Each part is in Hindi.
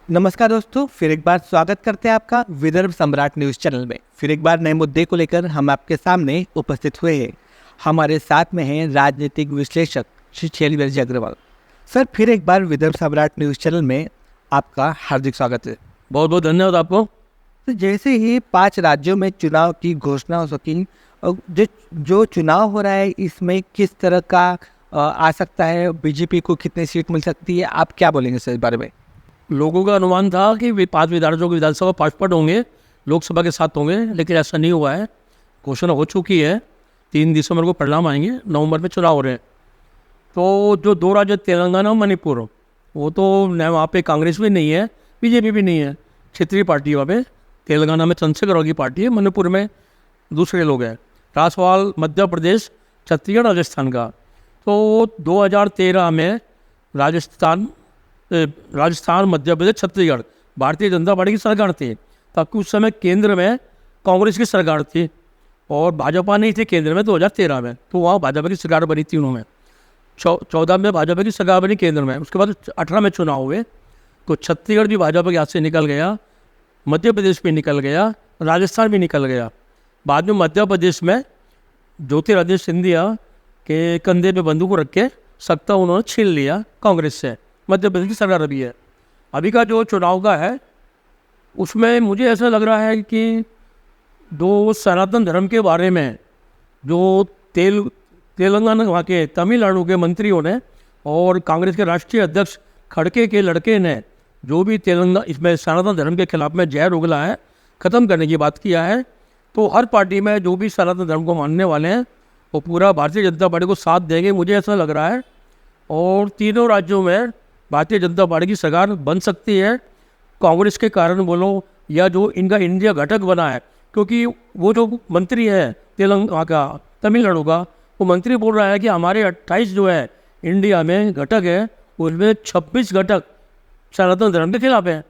नमस्कार दोस्तों, फिर एक बार स्वागत करते हैं आपका विदर्भ सम्राट न्यूज़ चैनल में। फिर एक बार नए मुद्दे को लेकर हम आपके सामने उपस्थित हुए हैं। हमारे साथ में हैं राजनीतिक विश्लेषक श्री शैलेंद्र अग्रवाल। सर, फिर एक बार विदर्भ सम्राट न्यूज़ चैनल में आपका हार्दिक स्वागत है। बहुत बहुत धन्यवाद आपको। तो जैसे ही 5 राज्यों में चुनाव की घोषणा हो सकी, और जो चुनाव हो रहा है इसमें किस तरह का आ सकता है, बीजेपी को कितनी सीट मिल सकती है, आप क्या बोलेंगे सर इस बारे में? लोगों का अनुमान था कि 5 विधायकों की विधानसभा 5 पट होंगे, लोकसभा के 7 होंगे, लेकिन ऐसा नहीं हुआ है। घोषणा हो चुकी है, 3 दिसंबर को परिणाम आएंगे, नवंबर में चुनाव हो रहे हैं। तो जो 2 राज्य तेलंगाना और मणिपुर, वो तो न वहाँ पे कांग्रेस भी नहीं है, बीजेपी भी नहीं है, क्षेत्रीय पार्टी वहाँ पे। तेलंगाना में चंद्रशेखर की पार्टी है, मणिपुर में दूसरे लोग हैं। राजस्थान, मध्य प्रदेश, छत्तीसगढ़, राजस्थान का। तो 2013 में राजस्थान, मध्य प्रदेश, छत्तीसगढ़ भारतीय जनता पार्टी की सरकार थी, ताकि उस समय केंद्र में कांग्रेस की सरकार थी और भाजपा नहीं थी केंद्र में 2013 में। तो वहाँ भाजपा की सरकार बनी तीनों में। 14 में भाजपा की सरकार बनी केंद्र में। उसके बाद 18 में चुनाव हुए, तो छत्तीसगढ़ भी भाजपा के हाथ से निकल गया, मध्य प्रदेश भी निकल गया, राजस्थान भी निकल गया। बाद में मध्य प्रदेश में ज्योतिरादित्य सिंधिया के कंधे पे बंदूक रख के सत्ता उन्होंने छीन लिया कांग्रेस से। मध्य प्रदेश की सरकार अभी है। अभी का जो चुनाव का है उसमें मुझे ऐसा लग रहा है कि दो सनातन धर्म के बारे में जो तेलंगाना वहाँ के तमिलनाडु के मंत्रियों ने और कांग्रेस के राष्ट्रीय अध्यक्ष खड़के के लड़के ने जो भी तेलंगाना इसमें सनातन धर्म के खिलाफ में जहर उगला है, ख़त्म करने की बात किया है। तो हर पार्टी में जो भी सनातन धर्म को मानने वाले हैं वो पूरा भारतीय जनता पार्टी को साथ देंगे, मुझे ऐसा लग रहा है। और तीनों राज्यों में भारतीय जनता पार्टी की सरकार बन सकती है, कांग्रेस के कारण बोलो या जो इनका इंडिया घटक बना है। क्योंकि वो जो मंत्री है तेलंगाना का, तमिलनाडु का, वो मंत्री बोल रहा है कि हमारे 28 जो है इंडिया में घटक है, उसमें 26 घटक सनातन धर्म के खिलाफ है।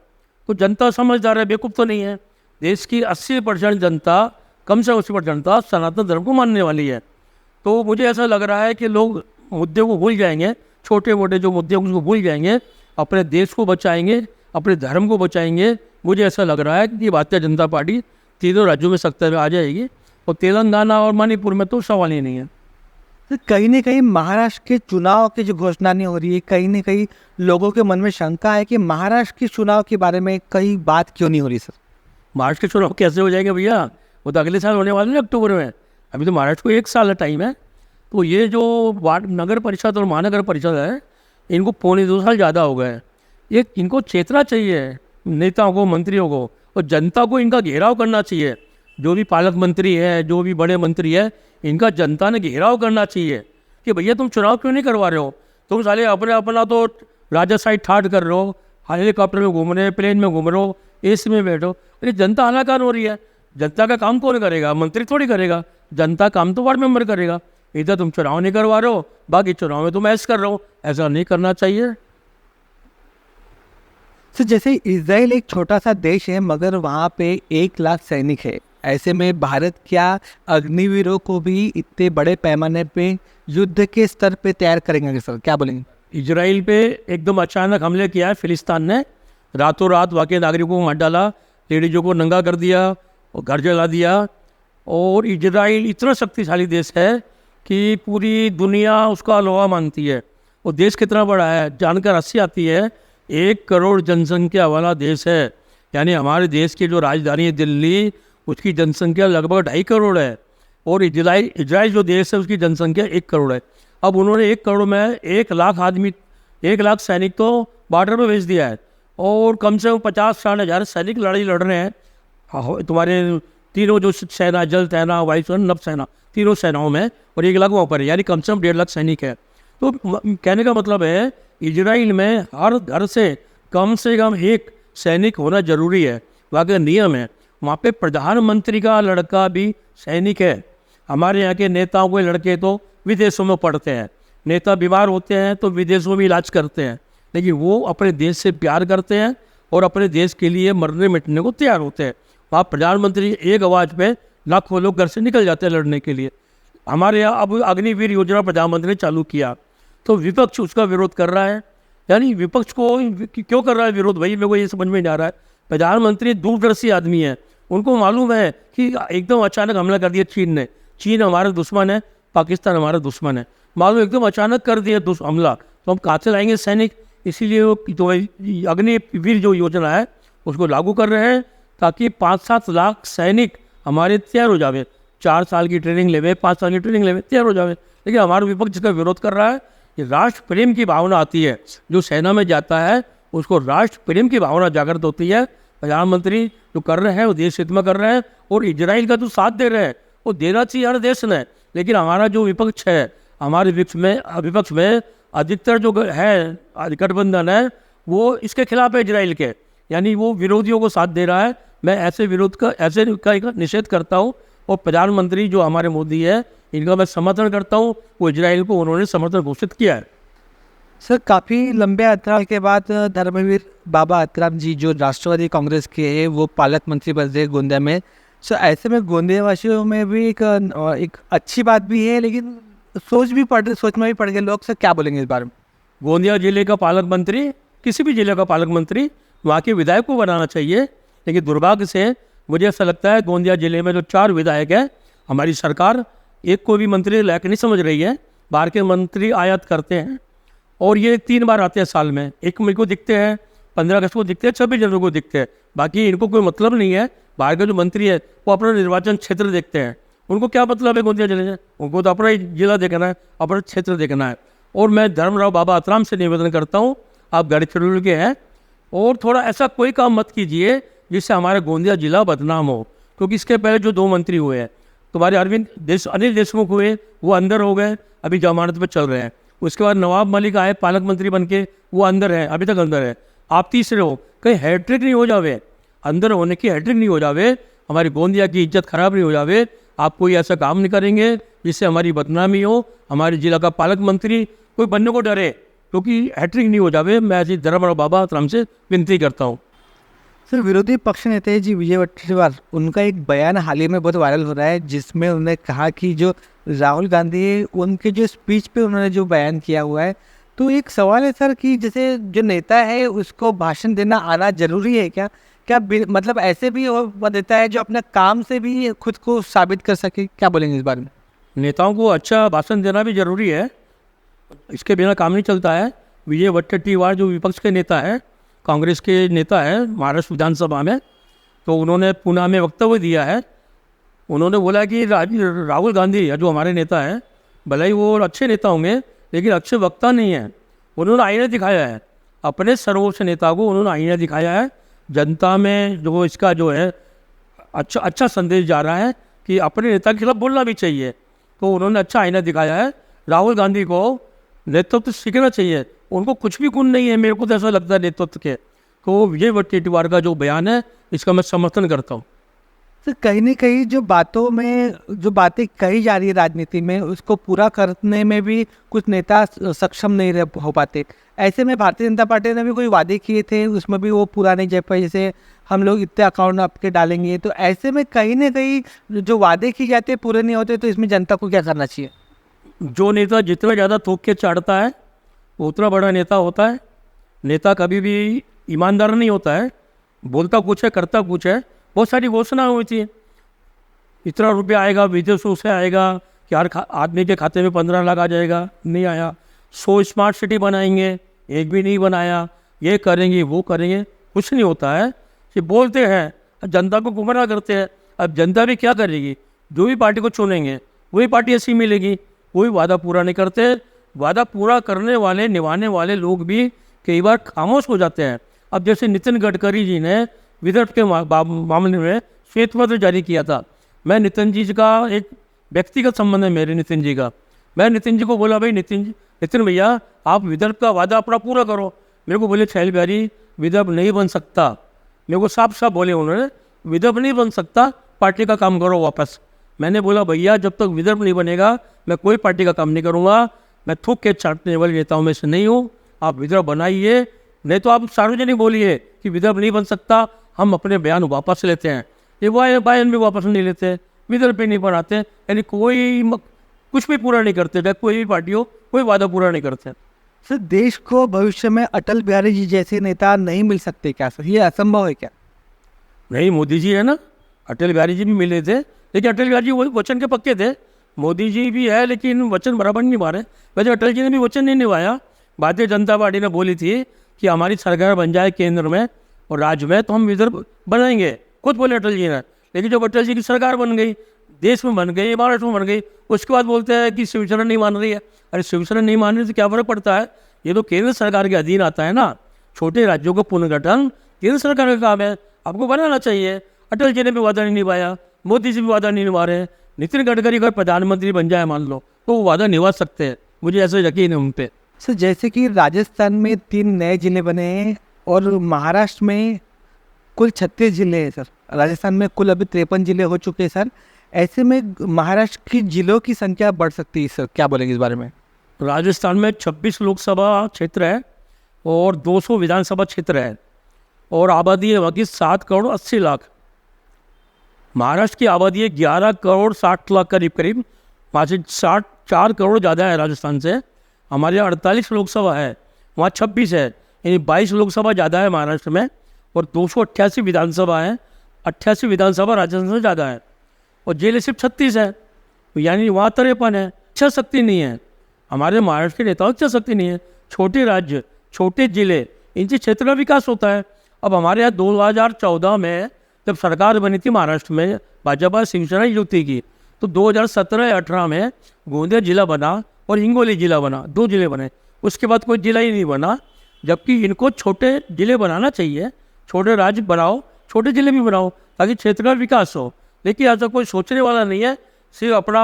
तो जनता समझदार है, बेवकूफ़ तो नहीं है। देश की 80% जनता, कम से 80% जनता सनातन धर्म को मानने वाली है। तो मुझे ऐसा लग रहा है कि लोग मुद्दे को भूल जाएंगे, छोटे मोटे जो मुद्दे उसको भूल जाएंगे, अपने देश को बचाएंगे, अपने धर्म को बचाएंगे। मुझे ऐसा लग रहा है कि भारतीय जनता पार्टी तीनों राज्यों में सत्ता में आ जाएगी और तेलंगाना और मणिपुर में तो सवाल ही नहीं है। तो कहीं ना कहीं महाराष्ट्र के चुनाव की जो घोषणा नहीं हो रही है, कहीं ना कहीं लोगों के मन में शंका है कि महाराष्ट्र के चुनाव के बारे में कहीं बात क्यों नहीं हो रही सर? महाराष्ट्र के चुनाव कैसे हो जाएंगे भैया? वो तो अगले साल होने वाले हैं अक्टूबर में। अभी तो महाराष्ट्र को 1 साल का टाइम है। तो ये जो वार्ड नगर परिषद और महानगर परिषद है, इनको 2.25 साल ज़्यादा हो गए। ये इनको चेतना चाहिए, नेताओं को, मंत्रियों को, और जनता को इनका घेराव करना चाहिए। जो भी पालक मंत्री है, जो भी बड़े मंत्री है, इनका जनता ने घेराव करना चाहिए कि भैया तुम चुनाव क्यों नहीं करवा रहे हो? तुम साले अपना तो राजा साइड ठाट कर रहे हो, हेलीकॉप्टर में घूम रहे हो, प्लेन में घूम रहे हो, एसी में बैठो। अरे जनता हालाकान हो रही है। जनता का काम कौन करेगा? मंत्री थोड़ी करेगा। जनता काम तो वार्ड मेंबर करेगा। इधर तुम चुनाव नहीं करवा रहे हो, बाकी चुनाव में तुम ऐसा कर रहे हो। ऐसा नहीं करना चाहिए। तो जैसे इजराइल एक छोटा सा देश है, मगर वहाँ पे 1 लाख सैनिक है। ऐसे में भारत क्या अग्निवीरों को भी इतने बड़े पैमाने पे युद्ध के स्तर पे तैयार करेंगे सर? क्या बोलेंगे? इजराइल पे एकदम अचानक हमले किया है फिलिस्तीन ने। रातों रात वहाँ के नागरिकों को मार डाला, लेडीजों को नंगा कर दिया और घर जला दिया। और इजराइल इतना शक्तिशाली देश है कि पूरी दुनिया उसका लोहा मानती है। वो देश कितना बड़ा है जानकर हंसी आती है। 1 करोड़ जनसंख्या वाला देश है। यानी हमारे देश की जो राजधानी है दिल्ली, उसकी जनसंख्या लगभग 2.5 करोड़ है। और इजराइल जो देश है उसकी जनसंख्या 1 करोड़ है। अब उन्होंने 1 करोड़ में 1 लाख आदमी, 1 लाख सैनिक तो बॉर्डर पर भेज दिया है। और कम से कम 50-60 हज़ार सैनिक लड़ाई लड़ रहे हैं। तुम्हारे तीनों जो सेना, जल सेना, वायु सेना, नभ सेना, तीनों सेनाओं में, और 1 लाख वहाँ पर है। यानी कम से कम 1.5 लाख सैनिक है। तो कहने का मतलब है इजराइल में हर घर से कम 1 सैनिक होना जरूरी है। वहाँ का नियम है। वहाँ पे प्रधानमंत्री का लड़का भी सैनिक है। हमारे यहाँ के नेताओं के लड़के तो विदेशों में पढ़ते हैं। नेता बीमार होते हैं तो विदेशों में इलाज करते हैं, लेकिन वो अपने देश से प्यार करते हैं और अपने देश के लिए मरने मिटने को तैयार होते हैं। वहाँ प्रधानमंत्री एक आवाज़ पे लाखों लोग घर से निकल जाते हैं लड़ने के लिए। हमारे यहाँ अब अग्निवीर योजना प्रधानमंत्री ने चालू किया, तो विपक्ष उसका विरोध कर रहा है यानी विपक्ष को क्यों कर रहा है विरोध, भाई मेरे को ये समझ में नहीं आ रहा है। प्रधानमंत्री दूरदर्शी आदमी है, उनको मालूम है कि एकदम अचानक हमला कर दिया चीन ने, चीन हमारा दुश्मन है, पाकिस्तान हमारा दुश्मन है, मालूम एकदम अचानक कर दिया हमला, तो हम कहाँ से लाएंगे सैनिक। इसीलिए वो तो अग्निवीर जो योजना है उसको लागू कर रहे हैं, ताकि 5-7 लाख सैनिक हमारे तैयार हो जावे, 4 साल की ट्रेनिंग लेवे, 5 साल की ट्रेनिंग लेवे, तैयार हो जावे। लेकिन हमारा विपक्ष जिसका विरोध कर रहा है, ये राष्ट्र प्रेम की भावना आती है, जो सेना में जाता है उसको राष्ट्र प्रेम की भावना जागृत होती है। प्रधानमंत्री जो कर रहे हैं वो देश हित में कर रहे हैं, और इजराइल का जो साथ दे रहे हैं वो देना चाहिए हर देश ने। लेकिन हमारा जो विपक्ष है, हमारे विपक्ष में अधिकतर जो है गठबंधन है वो इसके खिलाफ है, इजराइल के, यानी वो विरोधियों को साथ दे रहा है। मैं ऐसे का निषेध करता हूँ, और प्रधानमंत्री जो हमारे मोदी है इनका मैं समर्थन करता हूँ। वो इजराइल को उन्होंने समर्थन घोषित किया है। सर, काफ़ी लंबे अंतराल के बाद धर्मवीर बाबा आत्माराम जी जो राष्ट्रवादी कांग्रेस के हैं वो पालक मंत्री बने गोंदिया में। सो ऐसे में गोंदिया वासियों में भी एक अच्छी बात भी है, लेकिन सोच में भी पड़ गए लोग। सर क्या बोलेंगे इस बारे में? गोंदिया जिले का पालक मंत्री, किसी भी जिले का पालक मंत्री वहाँ के विधायक को बनाना चाहिए। लेकिन दुर्भाग्य से मुझे ऐसा लगता है गोंदिया जिले में जो 4 विधायक हैं, हमारी सरकार एक को भी मंत्री लायक नहीं समझ रही है। बाहर के मंत्री आयात करते हैं, और ये 3 बार आते हैं साल में, 1 मई को दिखते हैं, 15 अगस्त को दिखते हैं, 26 जनवरी को दिखते हैं। बाकी इनको कोई मतलब नहीं है। बाहर के जो मंत्री है वो अपना निर्वाचन क्षेत्र देखते हैं, उनको क्या मतलब है गोंदिया जिले से, उनको तो अपना ही जिला देखना है, अपना क्षेत्र देखना है। और मैं धर्मराव बाबा आत्माराम से निवेदन करता हूँ, आप गढ़चिरौली के हैं, और थोड़ा ऐसा कोई काम मत कीजिए जिससे हमारा गोंदिया जिला बदनाम हो। क्योंकि इसके पहले जो 2 मंत्री हुए हैं, तुम्हारे अनिल देशमुख हुए, वो अंदर हो गए, अभी जमानत पर चल रहे हैं। उसके बाद नवाब मलिक आए पालक मंत्री बन के, वो अंदर है, अभी तक अंदर है। आप तीसरे हो, कहीं हैट्रिक नहीं हो जावे, अंदर होने की हैट्रिक नहीं हो जावे, हमारी गोंदिया की इज्जत खराब नहीं हो जावे। आप कोई ऐसा काम नहीं करेंगे जिससे हमारी बदनामी हो, हमारे जिला का पालक मंत्री कोई बनने को डरे, क्योंकि हैट्रिक नहीं हो जावे। मैं ऐसी धर्मराव बाबा आत्माराम से विनती करता हूँ। सर, विरोधी पक्ष नेता जी विजय वट्टेश्वर, उनका एक बयान हाल ही में बहुत वायरल हो रहा है, जिसमें उन्होंने कहा कि जो राहुल गांधी उनके जो स्पीच पे उन्होंने जो बयान किया हुआ है, तो एक सवाल है सर कि जैसे जो नेता है उसको भाषण देना आना जरूरी है क्या? मतलब ऐसे भी वो देता है जो अपने काम से भी खुद को साबित कर सके? क्या बोलेंगे इस बारे में? नेताओं को अच्छा भाषण देना भी जरूरी है, इसके बिना काम नहीं चलता है। विजय वट्टेटीवार जो विपक्ष के नेता है, कांग्रेस के नेता है महाराष्ट्र विधानसभा में, तो उन्होंने पुणे में वक्तव्य दिया है। उन्होंने बोला कि राहुल गांधी जो हमारे नेता हैं, भले ही वो अच्छे नेता होंगे लेकिन अच्छे वक्ता नहीं है। उन्होंने आईने दिखाया है, अपने सर्वोच्च नेता को उन्होंने आईने दिखाया है। जनता में जो इसका जो है अच्छा संदेश जा रहा है कि अपने नेता के खिलाफ बोलना भी चाहिए, तो उन्होंने अच्छा आईना दिखाया है। राहुल गांधी को नेतृत्व सीखना चाहिए, उनको कुछ भी गुण नहीं है, मेरे को तो ऐसा लगता है नेतृत्व के। तो विजय वट्टेटीवार का जो बयान है इसका मैं समर्थन करता हूँ। तो कहीं ना कहीं जो बातें कही जा रही है राजनीति में, उसको पूरा करने में भी कुछ नेता सक्षम नहीं हो पाते। ऐसे में भारतीय जनता पार्टी ने भी कोई वादे किए थे, उसमें भी वो पूरा नहीं जा पाए। जैसे हम लोग इतने अकाउंट आपके डालेंगे, तो ऐसे में कहीं ना कहीं जो वादे किए जाते हैं पूरे नहीं होते, तो इसमें जनता को क्या करना चाहिए? जो नेता जितना ज़्यादा थोक के चाटता है वो उतना बड़ा नेता होता है। नेता कभी भी ईमानदार नहीं होता है, बोलता कुछ है करता कुछ है। बहुत सारी घोषणा होती है, इतना रुपया आएगा विदेशों से आएगा कि हर आदमी के खाते में 15 लाख आ जाएगा, नहीं आया। 100 स्मार्ट सिटी बनाएंगे, एक भी नहीं बनाया। ये करेंगे वो करेंगे, कुछ नहीं होता है। ये बोलते हैं, जनता को गुमराह करते हैं। अब जनता भी क्या करेगी? जो भी पार्टी को चुनेंगे वही पार्टी ऐसी मिलेगी। कोई वादा पूरा नहीं करते। वादा पूरा करने वाले निभाने वाले लोग भी कई बार खामोश हो जाते हैं। अब जैसे नितिन गडकरी जी ने विदर्भ के मामले में श्वेत पत्र जारी किया था। मैं नितिन जी का एक व्यक्तिगत संबंध है मेरे नितिन जी का। मैं नितिन जी को बोला, भाई नितिन भैया आप विदर्भ का वादा अपना पूरा करो। मेरे को बोले छैल बिहारी विदर्भ नहीं बन सकता। मेरे को साफ बोले उन्होंने, विदर्भ नहीं बन सकता, पार्टी का काम करो वापस। मैंने बोला भैया जब तक विदर्भ नहीं बनेगा मैं कोई पार्टी का काम नहीं करूँगा। मैं थूक के चाटने वाले नेताओं में से नहीं हूँ। आप विदर्भ बनाइए, नहीं तो आप सार्वजनिक बोलिए कि विदर्भ नहीं बन सकता, हम अपने बयान वापस लेते हैं। ये बयान भी वापस नहीं लेते, विदर्भ पे नहीं बनाते, यानी कोई कुछ भी पूरा नहीं करते। चाहे कोई भी पार्टी हो, कोई वादा पूरा नहीं करते। सर देश को भविष्य में अटल बिहारी जी जैसे नेता नहीं मिल सकते क्या सर, ये असंभव है क्या? नहीं, मोदी जी है ना, अटल बिहारी जी भी मिले थे, लेकिन अटल बिहारी जी वो वचन के पक्के थे। मोदी जी भी है लेकिन वचन बराबर नहीं निभा रहे। वैसे अटल जी ने भी वचन नहीं निभाया। भारतीय जनता पार्टी ने बोली थी कि हमारी सरकार बन जाए केंद्र में और राज्य में तो हम विदर्भ बनाएंगे, खुद बोले अटल जी ने। लेकिन जब अटल जी की सरकार बन गई, देश में बन गई, महाराष्ट्र में बन गई, उसके बाद बोलते हैं कि शिवसेना नहीं मान रही है। अरे शिवसेना नहीं मान रही तो क्या फ़र्क पड़ता है? ये तो केंद्र सरकार के अधीन आता है ना। छोटे राज्यों का पुनर्गठन केंद्र सरकार का काम है, आपको बनाना चाहिए। अटल जी ने भी वादा नहीं निभाया, मोदी जी भी वादा नहीं निभा रहे हैं। नितिन गडकरी अगर प्रधानमंत्री बन जाए मान लो, तो वो वादा निभा सकते हैं, मुझे ऐसा यकीन है उन पर। सर जैसे कि राजस्थान में 3 नए जिले बने हैं और महाराष्ट्र में कुल 36 जिले हैं सर। राजस्थान में कुल अभी 53 जिले हो चुके हैं सर। ऐसे में महाराष्ट्र की जिलों की संख्या बढ़ सकती है सर, क्या बोलेंगे इस बारे में? राजस्थान में 26 लोकसभा क्षेत्र है और 200 विधानसभा क्षेत्र है और आबादी है वहाँ की 7 करोड़ 80 लाख। महाराष्ट्र की आबादी है 11 करोड़ 60 लाख करीब करीब, वहाँ से 4 करोड़ ज़्यादा है राजस्थान से। हमारे यहाँ 48 लोकसभा है, वहाँ 26 है, यानी 22 लोकसभा ज़्यादा है महाराष्ट्र में। और 288 विधानसभा है, 88 विधानसभा राजस्थान से ज़्यादा है। और जिले सिर्फ 36 है, यानी वहाँ 53 है। इच्छा शक्ति नहीं है हमारे महाराष्ट्र के नेताओं की, इच्छा शक्ति नहीं है। छोटे राज्य, छोटे जिले, इनसे क्षेत्र का विकास होता है। अब हमारे यहाँ 2014 में जब सरकार बनी थी महाराष्ट्र में भाजपा शिवसेना युति की, तो 2017-18 में गोंदिया जिला बना और हिंगोली जिला बना, 2 जिले बने। उसके बाद कोई जिला ही नहीं बना, जबकि इनको छोटे जिले बनाना चाहिए। छोटे राज्य बनाओ, छोटे जिले भी बनाओ, ताकि क्षेत्र का विकास हो। लेकिन ऐसा कोई सोचने वाला नहीं है, सिर्फ अपना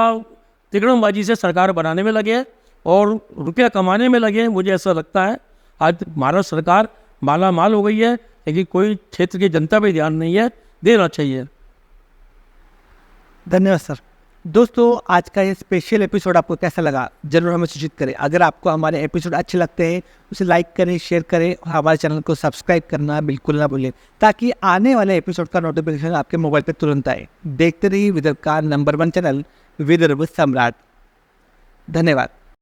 तिकड़मबाजी से सरकार बनाने में लगे और रुपया कमाने में लगे। मुझे ऐसा लगता है आज महाराष्ट्र सरकार माला माल हो गई है, लेकिन कोई क्षेत्र की जनता पे ध्यान नहीं है, देना चाहिए। धन्यवाद सर। दोस्तों आज का ये स्पेशल एपिसोड आपको कैसा लगा जरूर हमें सूचित करें। अगर आपको हमारे एपिसोड अच्छे लगते हैं उसे लाइक करें, शेयर करें और हमारे चैनल को सब्सक्राइब करना बिल्कुल ना भूलें, ताकि आने वाले एपिसोड का नोटिफिकेशन आपके मोबाइल पर तुरंत आए। देखते रहिए विदर्भ का नंबर 1 चैनल विदर्भ सम्राट। धन्यवाद।